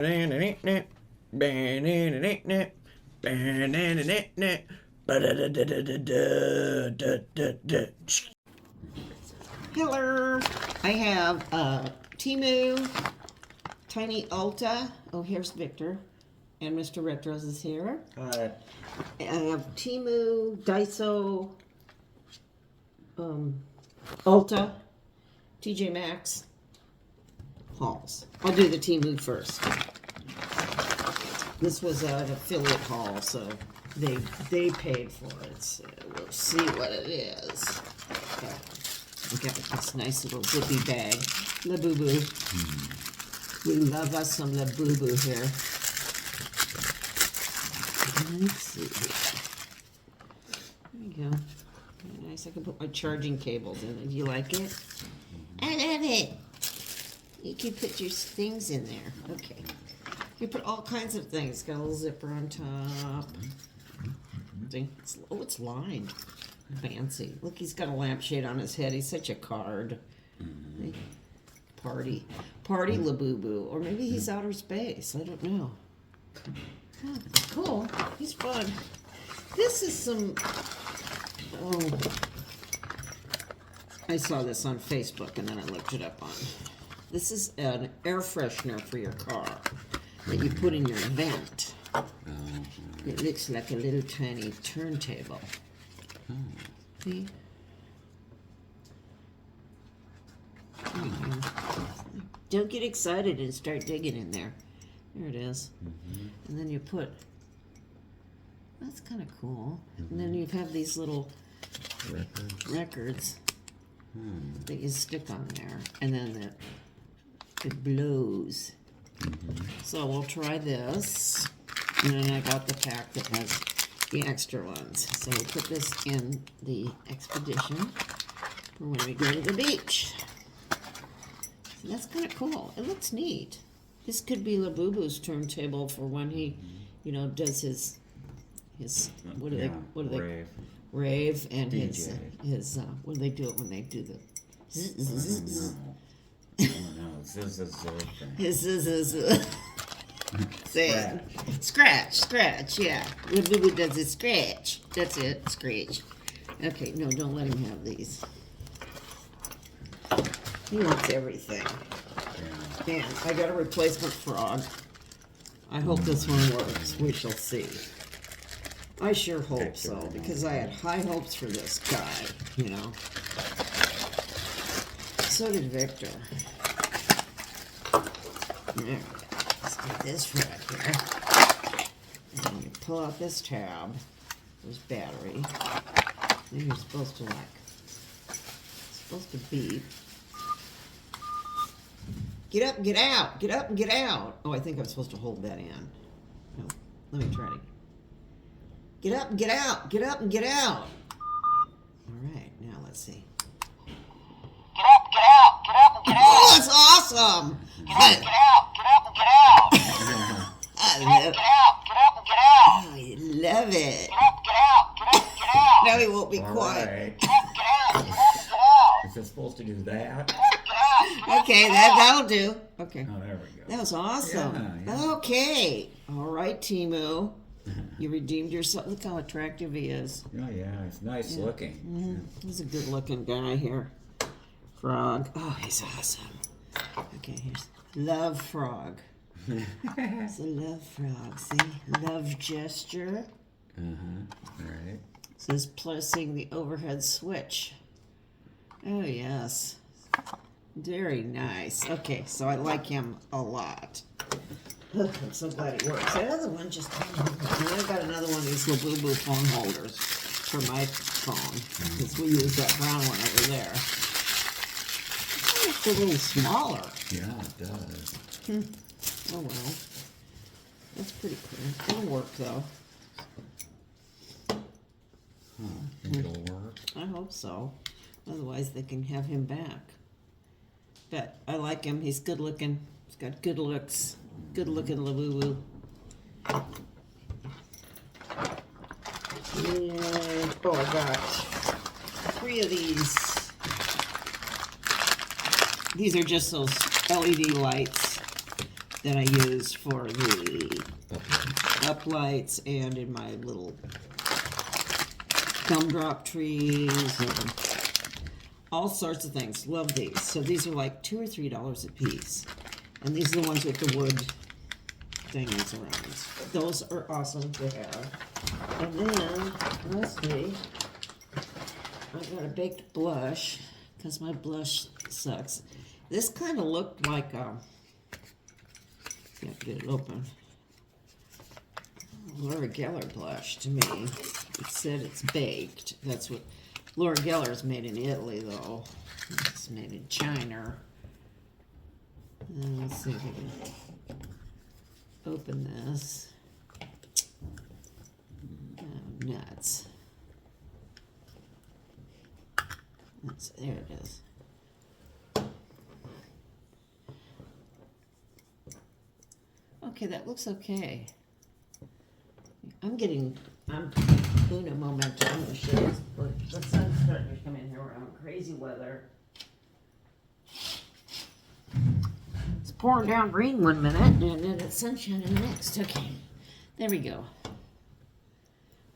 Hello, I have Temu, Tiny Ulta. Oh, here's Victor, and Mr. Retros is here. Hi. I have Temu, Daiso, Ulta, TJ Maxx, hauls. I'll do the Temu first. This was an affiliate haul, so they paid for it. So we'll see what it is. Okay. We got this nice little zippy bag. La Boo Boo. We love us some La Boo Boo here. Let's see here. There you go. Very nice. I can put my charging cables in it. Do you like it? I love it. You can put your things in there. Okay. You put all kinds of things. Got a little zipper on top. See? It's lined. Fancy. Look, he's got a lampshade on his head. He's such a card. Party Labubu. Or maybe he's outer space. I don't know. Oh, cool. He's fun. This is some... Oh. I saw this on Facebook and then I looked it up on... This is an air freshener for your car that you put in your vent. It looks like a little tiny turntable. See? Don't get excited and start digging in there. There it is. And then you put... That's kind of cool. And then you have these little records that you stick on there. And then it blows. So we'll try this. And then I got the pack that has the extra ones. So we put this in the expedition for when we go to the beach. So that's kind of cool. It looks neat. This could be Labubu's turntable for when he, you know, does his what do they rave and DJ. his what do they do it when they do the Scratch, yeah. Labubu does his scratch. That's it, scratch. Okay, no, don't let him have these. He wants everything. Man, I got a replacement frog. I hope this one works. We shall see. I sure hope so, because I had high hopes for this guy, you know. So did Victor. There. Let's get this right here. And you pull out this tab. There's battery. Then you're supposed to beep. Get up and get out. Get up and get out. Oh, I think I'm supposed to hold that in. No, let me try it. Get up and get out. Get up and get out. All right, now let's see. Get up, get out, get up and get out. Oh, that's awesome. Get up, get out, get up and get out. I Get up, get out, get up and get out. love it. Get up, get out, get up and get out. Now he won't be All quiet. right. Get up, get out, get up and get out. Is it supposed to do that? Get up, get out, get up Okay, and get out. that'll do. Okay. Oh, there we go. That was awesome. Yeah. Okay. All right, Temu. You redeemed yourself. Look how attractive he is. Oh, yeah, it's nice looking. He's a good looking guy here. Frog. Oh, he's awesome. Okay, here's Love Frog. It's a love frog. See? Love gesture. All right. Says pressing the overhead switch. Oh, yes. Very nice. Okay, so I like him a lot. I'm so glad he works. That other one just came over. And I got another one of these Labubu phone holders for my phone. Because we use that brown one over there. It's a little smaller. Yeah, it does. Oh well. That's pretty cool. It'll work though. Think it'll work? I hope so. Otherwise they can have him back. But I like him. He's good looking. He's got good looks. Good looking Labubu. And, oh, I got 3 of these. These are just those LED lights that I use for the uplights and in my little gumdrop trees and all sorts of things. Love these. So these are like $2 or $3 a piece. And these are the ones with the wood things around. Those are awesome to have. And then, lastly, I got a baked blush, because my blush sucks. This kind of looked like, you have to get it open, Laura Geller blush to me. It said it's baked. That's what, Laura Geller is made in Italy, though. It's made in China. Let's see if I can open this. Oh, nuts. There it is. Okay, that looks okay. I'm Una momentum. I'm gonna show you. The sun's starting to come in here around crazy weather. It's pouring down green one minute, and then it's sunshine in the next. Okay, there we go.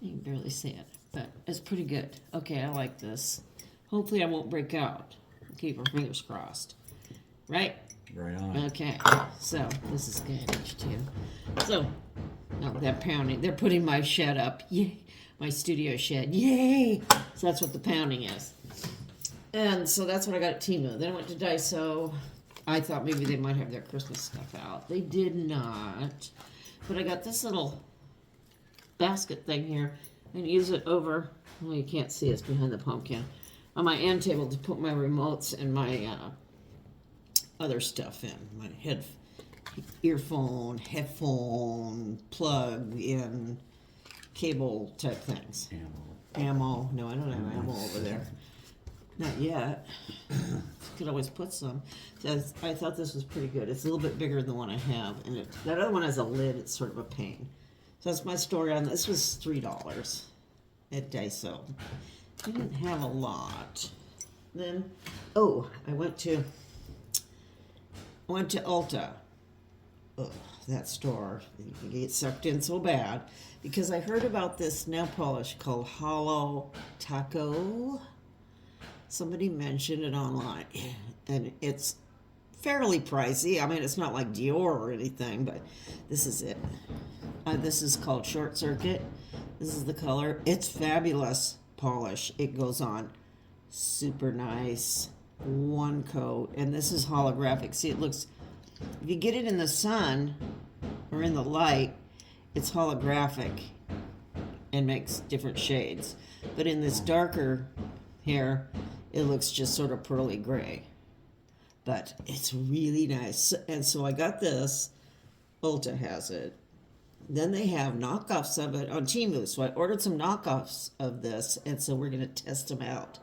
You can barely see it, but it's pretty good. Okay, I like this. Hopefully I won't break out. Keep our fingers crossed. Right? Right on. Okay, so this is good, too. So, that pounding. They're putting my shed up. Yay! My studio shed. Yay! So that's what the pounding is. And so that's what I got at Temu. Then I went to Daiso. I thought maybe they might have their Christmas stuff out. They did not. But I got this little basket thing here. And use it over, well, you can't see, it's behind the pumpkin, on my end table to put my remotes and my other stuff in. My earphone, headphone, plug in, cable type things. Ammo. No, I don't have ammo over there. Not yet. Could always put some. So I thought this was pretty good. It's a little bit bigger than the one I have. And that other one has a lid. It's sort of a pain. So that's my story on this. Was $3 at Daiso. I didn't have a lot. Then, I went to Ulta. Ugh, that store. You get sucked in so bad because I heard about this nail polish called Hollow Taco. Somebody mentioned it online, and it's fairly pricey. I mean, it's not like Dior or anything, but this is it. This is called Short Circuit. This is the color. It's fabulous polish. It goes on super nice. One coat. And this is holographic. See, it looks, if you get it in the sun or in the light, it's holographic and makes different shades. But in this darker here, it looks just sort of pearly gray. But it's really nice. And so I got this. Ulta has it. Then they have knockoffs of it on Temu. So I ordered some knockoffs of this, and so we're going to test them out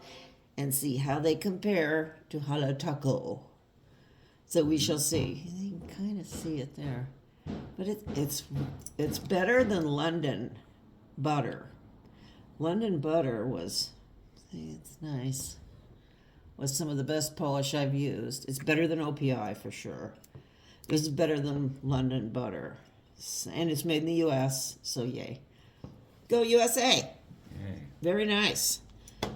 and see how they compare to Hello Taco. So we shall see. You can kind of see it there. But it's better than London Butter. London Butter was, it's nice, was some of the best polish I've used. It's better than OPI for sure. This is better than London Butter. And it's made in the U.S., so yay. Go USA! Yay. Very nice.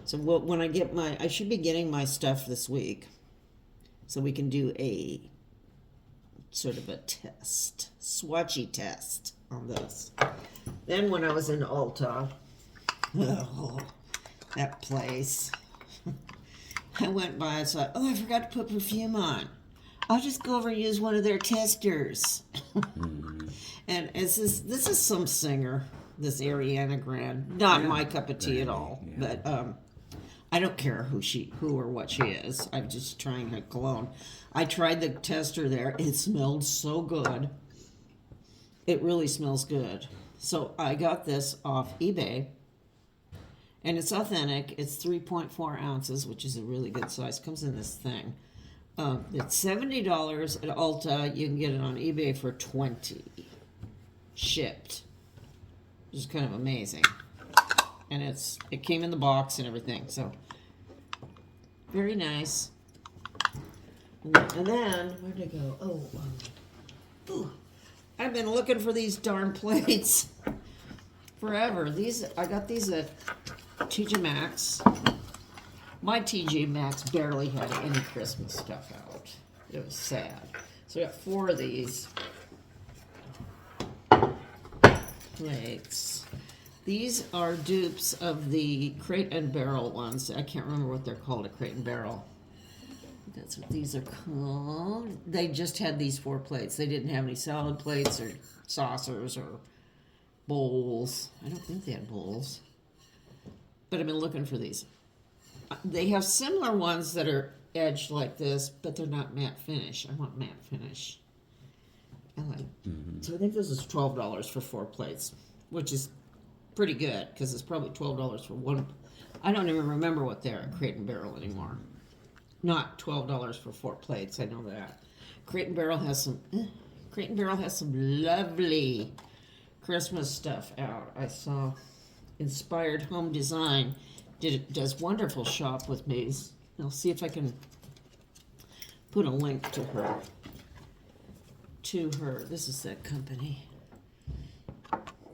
So when I should be getting my stuff this week, so we can do a sort of a test, swatchy test on this. Then when I was in Ulta, that place, I went by and thought, I forgot to put perfume on. I'll just go over and use one of their testers. And this is some singer, this Ariana Grande. Not my cup of tea at all. Yeah. But I don't care who or what she is. I'm just trying her cologne. I tried the tester there. It smelled so good. It really smells good. So I got this off eBay. And it's authentic. It's 3.4 ounces, which is a really good size. Comes in this thing. It's $70 at Ulta. You can get it on eBay for $20. Shipped. Which is kind of amazing. And it came in the box and everything. So, very nice. And then, where'd it go? Ooh, I've been looking for these darn plates forever. I got these at TJ Maxx. My TJ Maxx barely had any Christmas stuff out. It was sad. So I got 4 of these plates. These are dupes of the Crate and Barrel ones. I can't remember what they're called, a Crate and Barrel. That's what these are called. They just had these 4 plates. They didn't have any salad plates or saucers or bowls. I don't think they had bowls. But I've been looking for these. They have similar ones that are edged like this, but they're not matte finish. I want matte finish. So I think this is $12 for 4 plates, which is pretty good because it's probably $12 for one. I don't even remember what they're at Crate and Barrel anymore. Not $12 for 4 plates. I know that. Crate and Barrel has some lovely Christmas stuff out. I saw Inspired Home Design does wonderful shop with me. I'll see if I can put a link to her. This is that company.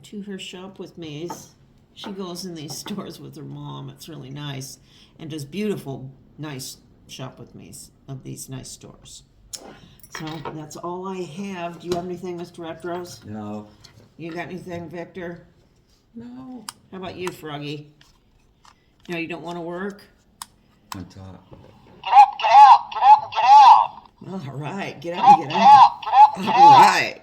To her shop with me's. She goes in these stores with her mom. It's really nice, and does beautiful, nice shop with me's of these nice stores. So that's all I have. Do you have anything, Mr. Retros? No. You got anything, Victor? No. How about you, Froggy? No, you don't want to work? On top. Get up, get out, get up and get out. All right, get Get up up, and get get out. out, get up and get All out. right.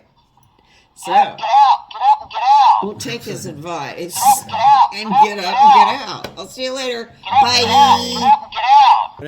So, Get out, get up and get out. we'll take his advice Get out, and get up and get out. I'll see you later. Get up, Bye. get up and get out.